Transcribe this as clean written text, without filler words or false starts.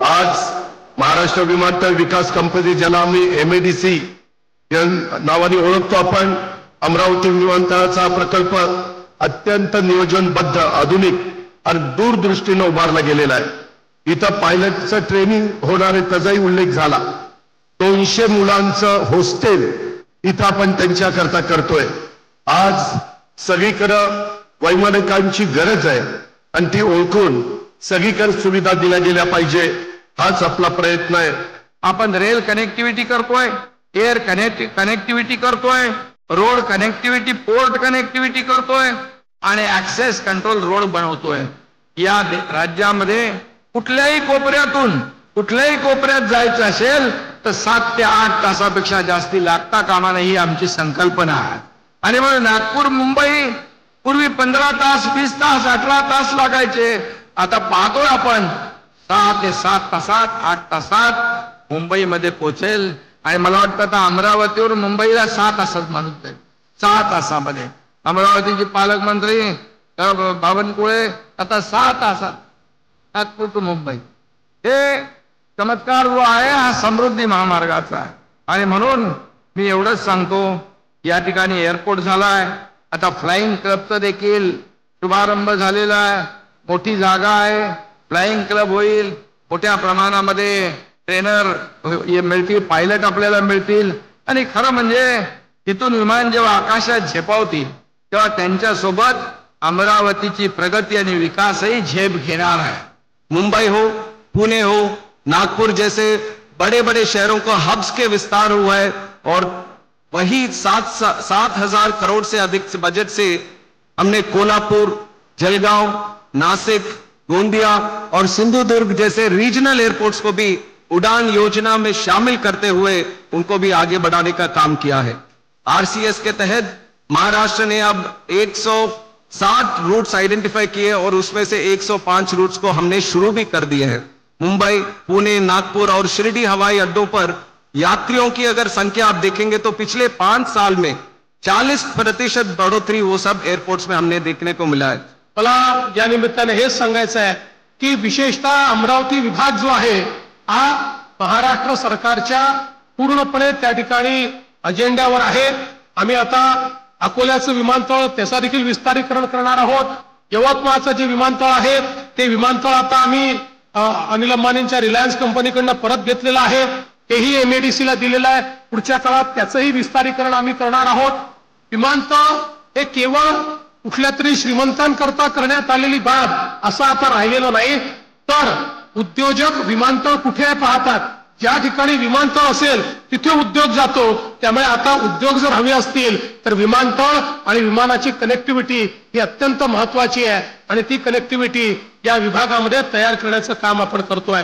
आज महाराष्ट्र विमानतळ विकास कंपनी, ज्याला आम्ही MADC या नावाने ओळखतो आपण, अमरावती विमानतळाचा प्रकल्प अत्यंत नियोजनबद्ध, आधुनिक आणि दूरदृष्टीने उभारला गेलेला आहे। इथं पायलटचं ट्रेनिंग होणार आहे, त्याचाही उल्लेख झाला। 200 मुलांचं हॉस्टेल इथं आपण त्यांच्याकरता करतोय। आज सगळीकडे वैमानिकांची गरज आहे आणि ती ओळखून सगळीकडे सुविधा दिल्या गेल्या पाहिजे, हाच आपला प्रयत्न आहे। आपण रेल कनेक्टिव्हिटी करतोय, एअर कनेक्टिव्हिटी करतोय, रोड कनेक्टिव्हिटी, पोर्ट कनेक्टिव्हिटी करतोय आणि ऍक्सेस कंट्रोल रोड बनवतोय। या राज्यामध्ये कुठल्याही कोपऱ्यातून कुठल्याही कोपऱ्यात जायचं असेल तर 7 ते 8 तासापेक्षा जास्ती लागता कामा नये, ही आमची संकल्पना आहे। आणि म्हणून नागपूर मुंबई पूर्वी 15 तास, 20 तास, 18 तास लागायचे, आता पाहतोय आपण 6 ते 7 तासात, 8 तासात मुंबईमध्ये पोहोचेल। आणि मला वाटतं आता अमरावतीवर मुंबईला 6 तासात माणूस जाईल, 6 तासामध्ये। अमरावतीचे पालकमंत्री बावनकुळे आता 6 तासात नागपूर टू मुंबई। हे चमत्कार जो आहे हा समृद्धी महामार्गाचा आहे। आणि म्हणून मी एवढंच सांगतो, या ठिकाणी एअरपोर्ट झालाय, आता फ्लाइंग क्लबचा देखील शुभारंभ झालेला आहे, मोठी जागा आहे, फ्लाइंग क्लब होईल, मोठ्या प्रमाणामध्ये ट्रेनर मिळतील, पायलट आपल्याला मिळतील। आणि खरं म्हणजे तिथून विमान जेव्हा आकाशात झेपावतील तेव्हा त्यांच्यासोबत अमरावतीची प्रगती आणि विकासही झेप घेणार आहे। मुंबई हो, पुणे हो, नागपुर जैसे बड़े बड़े शहरों को हब्स के विस्तार हुआ है और वही 7,000 करोड़ से अधिक बजट से हमने कोल्हापुर, जलगांव, नासिक, गोंदिया और सिंधुदुर्ग जैसे रीजनल एयरपोर्ट्स को भी उड़ान योजना में शामिल करते हुए उनको भी आगे बढ़ाने का काम किया है। RCS के तहत महाराष्ट्र ने अब 160 रूट्स आइडेंटिफाई किए और उसमें से 105 रूट्स को हमने शुरू भी कर दिए हैं। मुंबई, पुणे, नागपुर और शिरडी हवाई अड्डों पर यात्रियों की अगर संख्या आप देखेंगे तो पिछले 5 साल में 40% बढ़ोतरी वो सब एयरपोर्ट्स में हमने देखने को मिला है। मला या निमित्ताने हेच सांगायचं आहे की विशेषतः अमरावती विभाग जो आहे हा महाराष्ट्र सरकारच्या पूर्णपणे त्या ठिकाणी अजेंड्यावर आहे। आम्ही आता अकोल्याचं विमानतळ त्याचा देखील विस्तारीकरण करणार आहोत। यवतमाळचं जे विमानतळ आहे ते विमानतळ आता आम्ही अनिल अंबानींच्या रिलायन्स कंपनीकडनं परत घेतलेलं आहे, तेही MADC ला दिलेलं आहे। पुढच्या काळात त्याचंही विस्तारीकरण आम्ही करणार आहोत। विमानतळ हे केवळ कुठल्या तरी श्रीमंतांकरता करण्यात आलेली बाब असं आता राहिलेलं नाही, तर उद्योजक विमानतळ कुठे पाहतात, ज्या ठिकाणी विमानतळ असेल तिथे उद्योग जातो। त्यामुळे आता उद्योग जर हवे असतील तर विमानतळ आणि विमानाची कनेक्टिव्हिटी ही अत्यंत महत्वाची आहे आणि ती कनेक्टिव्हिटी या विभागामध्ये तयार करण्याचं काम आपण करतोय।